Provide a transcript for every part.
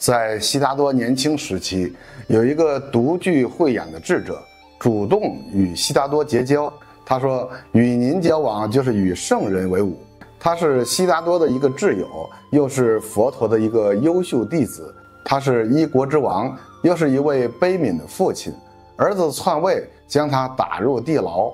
在悉达多年轻时期，有一个独具慧眼的智者主动与悉达多结交。他说：“与您交往就是与圣人为伍。”他是悉达多的一个挚友，又是佛陀的一个优秀弟子。他是一国之王，又是一位悲悯的父亲。儿子篡位，将他打入地牢。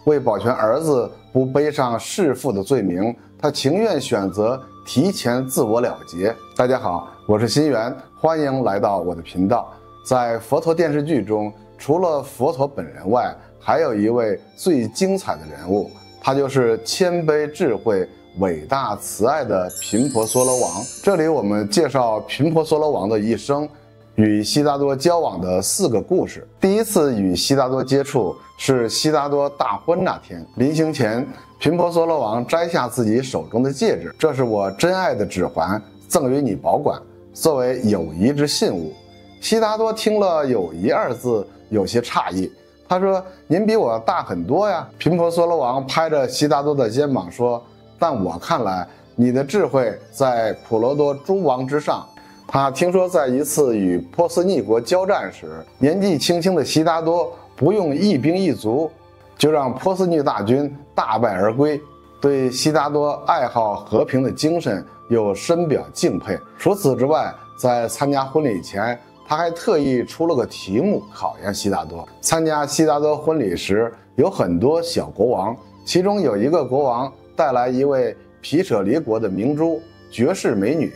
为保全儿子不背上弑父的罪名，他情愿选择提前自我了结。大家好，我是心源，欢迎来到我的频道。在佛陀电视剧中，除了佛陀本人外，还有一位最精彩的人物，他就是谦卑智慧、伟大慈爱的频婆娑罗王。这里我们介绍频婆娑罗王的一生，与悉达多交往的4个故事。第一次与悉达多接触是悉达多大婚那天，临行前，频婆娑罗王摘下自己手中的戒指，这是我真爱的指环，赠予你保管，作为友谊之信物。悉达多听了友谊2字，有些诧异。他说：“您比我大很多呀。”频婆娑罗王拍着悉达多的肩膀说：“但我看来，你的智慧在普罗多诸王之上。”他听说在一次与波斯匿国交战时，年纪轻轻的悉达多不用一兵一卒，就让波斯匿大军大败而归，对悉达多爱好和平的精神又深表敬佩。除此之外，在参加婚礼前，他还特意出了个题目考验悉达多。参加悉达多婚礼时，有很多小国王，其中有一个国王带来一位毗舍离国的明珠绝世美女。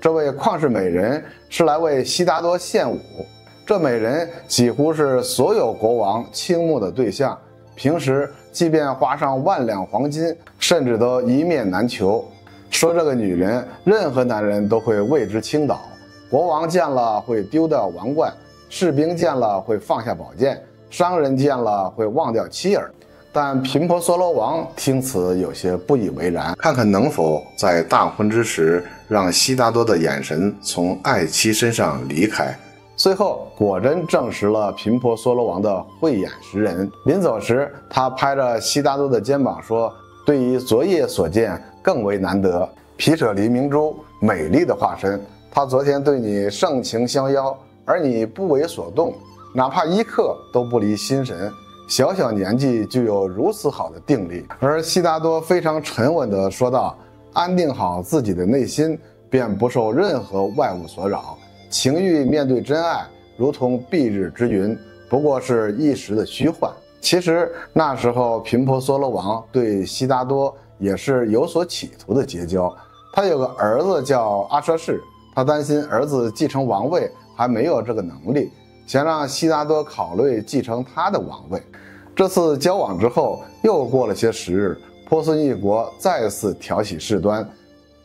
这位旷世美人是来为悉达多献舞，这美人几乎是所有国王倾慕的对象，平时即便花上万两黄金，甚至都一面难求。说这个女人，任何男人都会为之倾倒。国王见了会丢掉王冠，士兵见了会放下宝剑，商人见了会忘掉妻儿。但频婆娑罗王听此有些不以为然，看看能否在大婚之时让悉达多的眼神从爱妻身上离开。最后果真证实了频婆娑罗王的慧眼识人。临走时，他拍着悉达多的肩膀说：“对于昨夜所见更为难得，毗舍离明珠，美丽的化身。他昨天对你盛情相邀，而你不为所动，哪怕1刻都不离心神。小小年纪就有如此好的定力。”而悉达多非常沉稳地说道：“安定好自己的内心，便不受任何外物所扰。情欲面对真爱，如同蔽日之云，不过是一时的虚幻。”其实那时候频婆娑罗王对悉达多也是有所企图的结交。他有个儿子叫阿舍氏，他担心儿子继承王位还没有这个能力，想让悉达多考虑继承他的王位。这次交往之后，又过了些时日，波斯匿国再次挑起事端，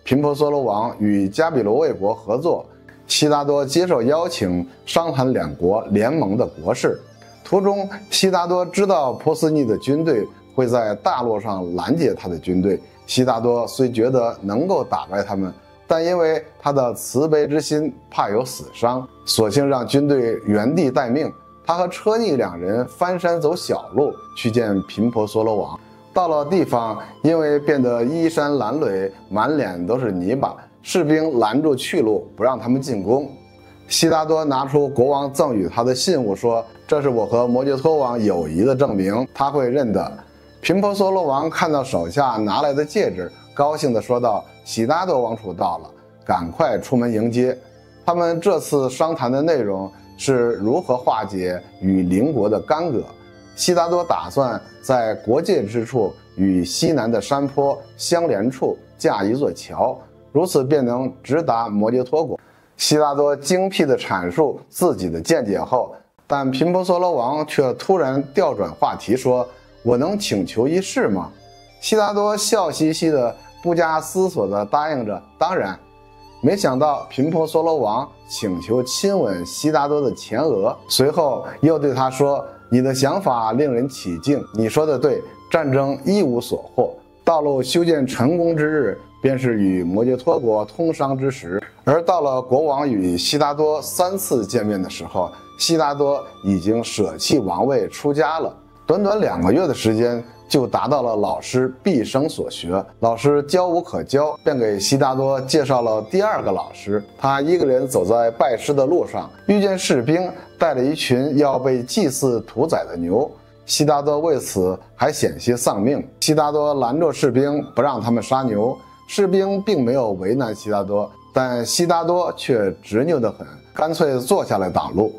频婆娑罗王与加比罗卫国合作，悉达多接受邀请，商谈2国联盟的国事。途中，悉达多知道波斯匿的军队会在大陆上拦截他的军队，悉达多虽觉得能够打败他们，但因为他的慈悲之心，怕有死伤，索性让军队原地待命。他和车匿2人翻山走小路去见频婆娑罗王。到了地方，因为变得衣衫褴褛，满脸都是泥巴，士兵拦住去路，不让他们进宫。悉达多拿出国王赠予他的信物，说：“这是我和摩羯陀王友谊的证明，他会认得。”频婆娑罗王看到手下拿来的戒指，高兴地说道：“悉达多王储到了，赶快出门迎接。”他们这次商谈的内容是如何化解与邻国的干戈。悉达多打算在国界之处与西南的山坡相连处架一座桥，如此便能直达摩羯陀国。悉达多精辟地阐述自己的见解后，但频婆娑罗王却突然调转话题说：“我能请求一事吗？”悉达多笑嘻嘻的，不加思索地答应着：“当然。”没想到频婆娑罗王请求亲吻悉达多的前额，随后又对他说：“你的想法令人起敬，你说的对，战争一无所获，道路修建成功之日，便是与摩羯陀国通商之时。”而到了国王与悉达多3次见面的时候，悉达多已经舍弃王位出家了。短短2个月的时间，就达到了老师毕生所学。老师教无可教，便给悉达多介绍了第二个老师。他一个人走在拜师的路上，遇见士兵带了一群要被祭祀屠宰的牛，悉达多为此还险些丧命。悉达多拦住士兵，不让他们杀牛。士兵并没有为难悉达多，但悉达多却执拗得很，干脆坐下来挡路。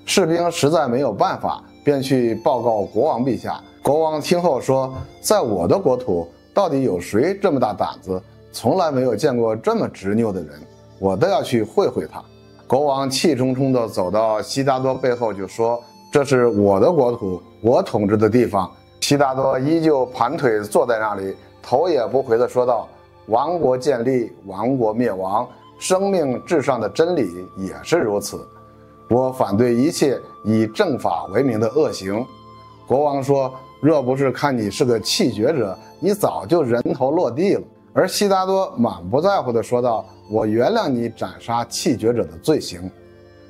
士兵实在没有办法，便去报告国王陛下。国王听后说，在我的国土，到底有谁这么大胆子？从来没有见过这么执拗的人，我都要去会会他。国王气冲冲地走到悉达多背后就说，这是我的国土，我统治的地方。悉达多依旧盘腿坐在那里，头也不回地说道，亡国建立，亡国灭亡，生命至上的真理也是如此。我反对一切以正法为名的恶行。国王说，若不是看你是个气绝者，你早就人头落地了。而悉达多满不在乎地说道，我原谅你斩杀气绝者的罪行。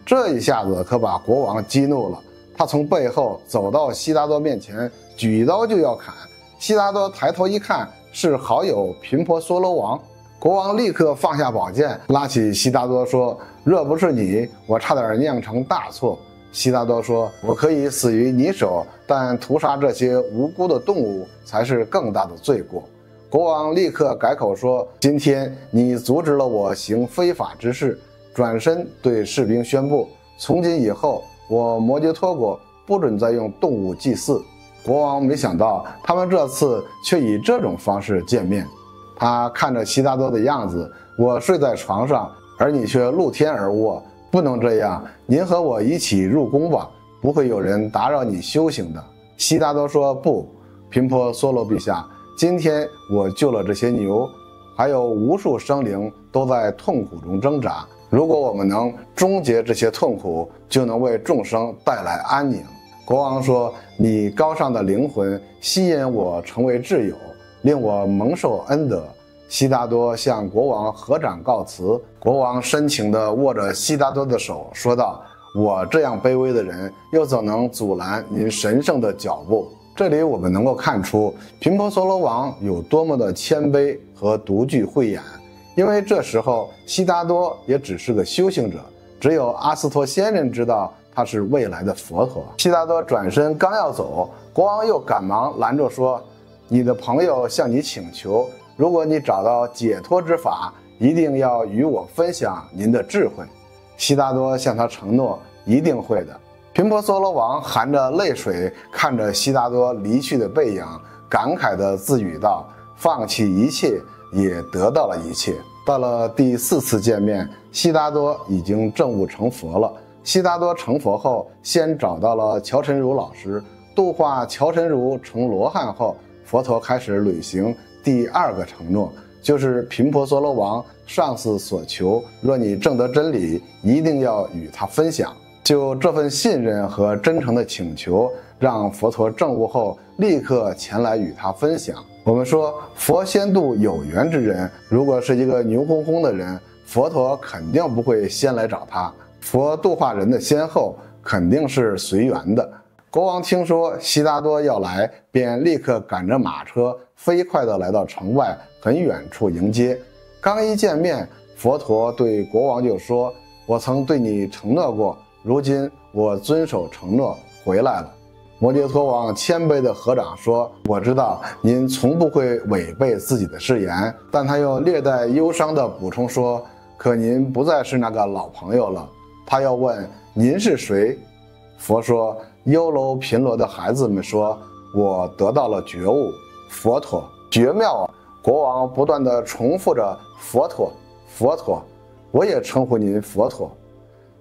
这一下子可把国王激怒了，他从背后走到悉达多面前，举刀就要砍。悉达多抬头一看，是好友频婆娑罗王。国王立刻放下宝剑，拉起悉达多说，若不是你，我差点酿成大错。悉达多说，我可以死于你手，但屠杀这些无辜的动物才是更大的罪过。国王立刻改口说，今天你阻止了我行非法之事。转身对士兵宣布，从今以后，我摩羯陀国不准再用动物祭祀。国王没想到他们这次却以这种方式见面。他看着悉达多的样子，我睡在床上，而你却露天而卧，不能这样，您和我一起入宫吧，不会有人打扰你修行的。悉达多说，不，频婆娑罗陛下，今天我救了这些牛，还有无数生灵都在痛苦中挣扎，如果我们能终结这些痛苦，就能为众生带来安宁。国王说，你高尚的灵魂吸引我成为挚友，令我蒙受恩德。悉达多向国王合掌告辞，国王深情地握着悉达多的手说道，我这样卑微的人，又怎能阻拦您神圣的脚步？这里我们能够看出频婆娑罗王有多么的谦卑和独具慧眼，因为这时候悉达多也只是个修行者，只有阿斯陀仙人知道他是未来的佛陀。悉达多转身刚要走，国王又赶忙拦住说，你的朋友向你请求，如果你找到解脱之法，一定要与我分享您的智慧。悉达多向他承诺，一定会的。频婆娑罗王含着泪水看着悉达多离去的背影，感慨地自语道，放弃一切也得到了一切。到了第4次见面，悉达多已经证悟成佛了。悉达多成佛后，先找到了乔陈如老师，度化乔陈如成罗汉后，佛陀开始履行第2个承诺，就是频婆娑罗王上次所求，若你证得真理，一定要与他分享。就这份信任和真诚的请求，让佛陀证悟后立刻前来与他分享。我们说，佛先度有缘之人，如果是一个牛哄哄的人，佛陀肯定不会先来找他。佛度化人的先后肯定是随缘的。国王听说悉达多要来，便立刻赶着马车飞快地来到城外很远处迎接。刚一见面，佛陀对国王就说，我曾对你承诺过，如今我遵守承诺回来了。摩羯陀王谦卑地合掌说，我知道您从不会违背自己的誓言。但他又略带忧伤地补充说，可您不再是那个老朋友了。他又问，您是谁？佛说，优楼频罗的孩子们说，我得到了觉悟。佛陀，绝妙啊！国王不断地重复着，佛陀，佛陀，我也称呼您佛陀。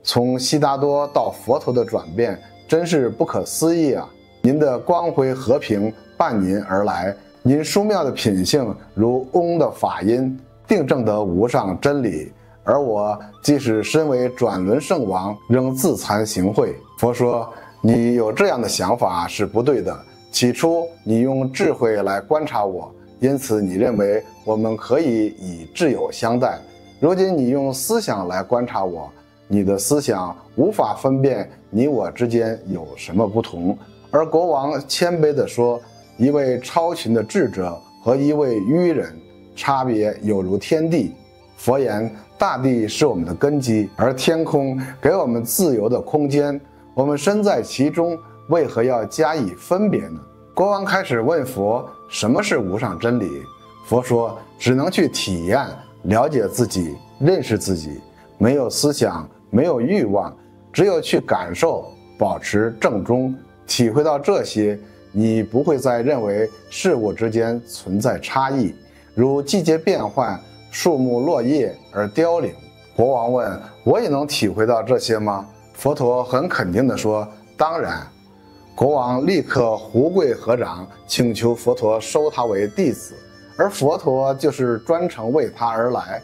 从悉达多到佛陀的转变真是不可思议啊！您的光辉和平伴您而来，您殊妙的品性如嗡的法音，定证得无上真理。而我即使身为转轮圣王，仍自惭形秽。佛说，你有这样的想法是不对的。起初你用智慧来观察我，因此你认为我们可以以挚友相待。如今你用思想来观察我，你的思想无法分辨你我之间有什么不同。而国王谦卑地说，一位超群的智者和一位愚人，差别有如天地。佛言，大地是我们的根基，而天空给我们自由的空间，我们身在其中，为何要加以分别呢？国王开始问佛，什么是无上真理？佛说，只能去体验，了解自己，认识自己，没有思想，没有欲望，只有去感受，保持正中，体会到这些，你不会再认为事物之间存在差异，如季节变换，树木落叶而凋零。国王问，我也能体会到这些吗？佛陀很肯定地说，当然。国王立刻胡跪合掌，请求佛陀收他为弟子，而佛陀就是专程为他而来。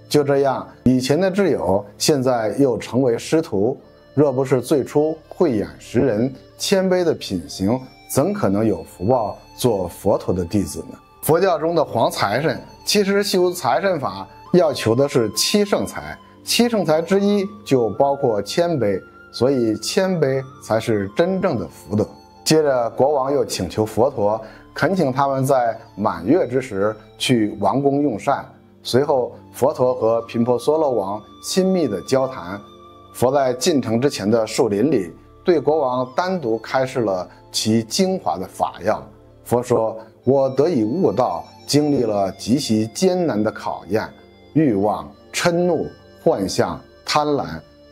就这样，以前的挚友现在又成为师徒，若不是最初慧眼识人、谦卑的品行，怎可能有福报做佛陀的弟子呢？佛教中的黄财神，其实修财神法要求的是七圣财，七圣财之一就包括谦卑，所以谦卑才是真正的福德。接着国王又请求佛陀，恳请他们在满月之时去王宫用膳。随后佛陀和频婆娑罗王亲密的交谈，佛在进城之前的树林里对国王单独开示了其精华的法要。佛说，我得以悟道，经历了极其艰难的考验，欲望、嗔怒、幻象、贪婪、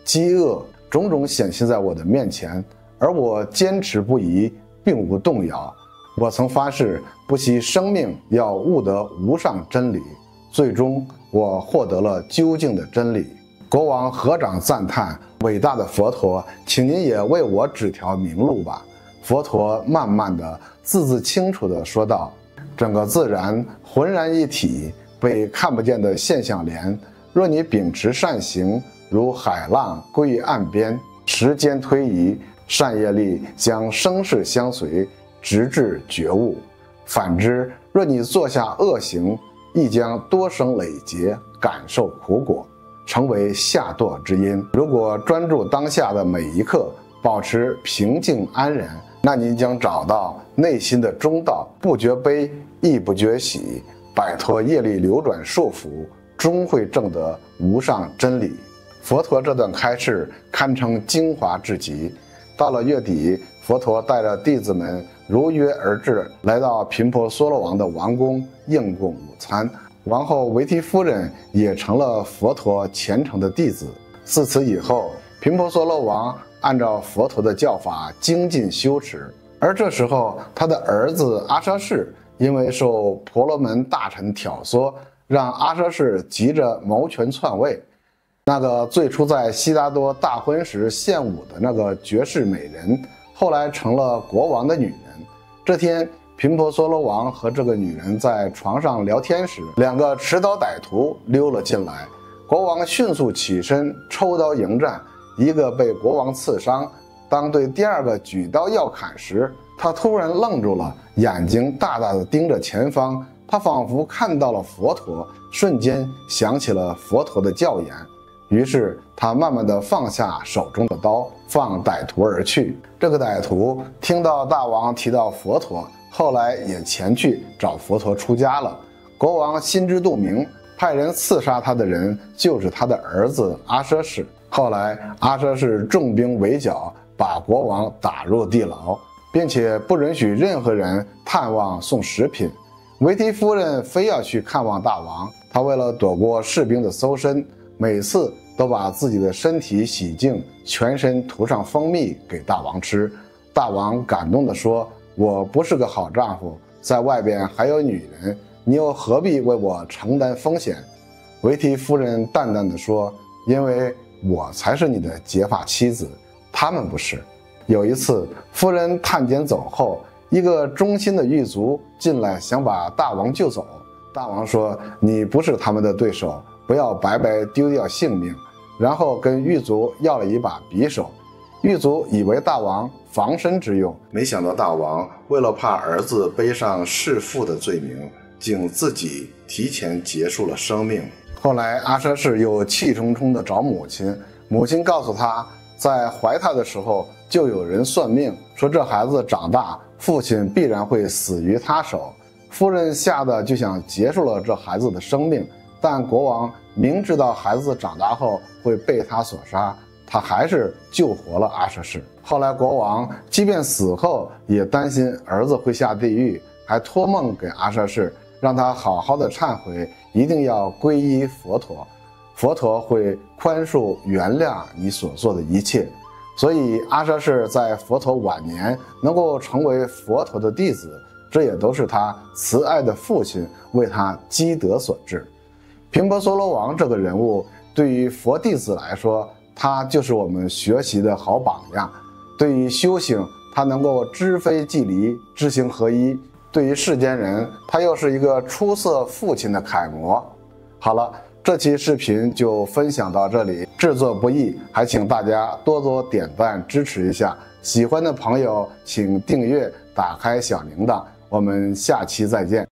饥饿种种显现在我的面前，而我坚持不移，并无动摇。我曾发誓不惜生命要悟得无上真理，最终我获得了究竟的真理。国王合掌赞叹，伟大的佛陀，请您也为我指条明路吧。佛陀慢慢的、字清楚地说道，整个自然浑然一体，被看不见的现象连，若你秉持善行，如海浪归于岸边，时间推移，善业力将生世相随，直至觉悟。反之，若你做下恶行，亦将多生累劫，感受苦果，成为下堕之因。如果专注当下的每一刻，保持平静安然，那你将找到内心的中道，不觉悲，亦不觉喜，摆脱业力流转束缚，终会证得无上真理。佛陀这段开示堪称精华至极。到了月底，佛陀带着弟子们如约而至，来到频婆娑罗王的王宫应供午餐。王后维提夫人也成了佛陀虔诚的弟子。自此以后，频婆娑罗王按照佛陀的教法精进修持。而这时候，他的儿子阿阇世因为受婆罗门大臣挑唆，让阿阇世急着谋权篡位。那个最初在悉达多大婚时献舞的那个绝世美人，后来成了国王的女人。这天，频婆娑罗王和这个女人在床上聊天时，两个持刀歹徒溜了进来。国王迅速起身抽刀迎战，一个被国王刺伤。当对第二个举刀要砍时，他突然愣住了，眼睛大大的盯着前方。他仿佛看到了佛陀，瞬间想起了佛陀的教言。于是他慢慢地放下手中的刀，放歹徒而去。这个歹徒听到大王提到佛陀，后来也前去找佛陀出家了。国王心知肚明，派人刺杀他的人就是他的儿子阿阇世。后来阿阇世重兵围剿，把国王打入地牢，并且不允许任何人探望送食品。维提夫人非要去看望大王，她为了躲过士兵的搜身，每次都把自己的身体洗净，全身涂上蜂蜜给大王吃。大王感动地说，我不是个好丈夫，在外边还有女人，你又何必为我承担风险？维提夫人淡淡地说，因为我才是你的结发妻子，他们不是。有一次，夫人探监走后，一个忠心的狱卒进来想把大王救走。大王说，你不是他们的对手，不要白白丢掉性命。然后跟狱卒要了一把匕首。狱卒以为大王防身之用，没想到大王为了怕儿子背上弑父的罪名，竟自己提前结束了生命。后来阿阇世又气冲冲地找母亲，母亲告诉他，在怀他的时候就有人算命，说这孩子长大父亲必然会死于他手。夫人吓得就想结束了这孩子的生命，但国王明知道孩子长大后会被他所杀，他还是救活了阿舍氏。后来国王即便死后也担心儿子会下地狱，还托梦给阿舍氏，让他好好的忏悔，一定要皈依佛陀，佛陀会宽恕原谅你所做的一切。所以阿舍氏在佛陀晚年能够成为佛陀的弟子，这也都是他慈爱的父亲为他积德所致。频婆娑罗王这个人物对于佛弟子来说，他就是我们学习的好榜样。对于修行，他能够知非即离，知行合一；对于世间人，他又是一个出色父亲的楷模。好了，这期视频就分享到这里，制作不易，还请大家多多点赞支持一下。喜欢的朋友请订阅，打开小铃铛，我们下期再见。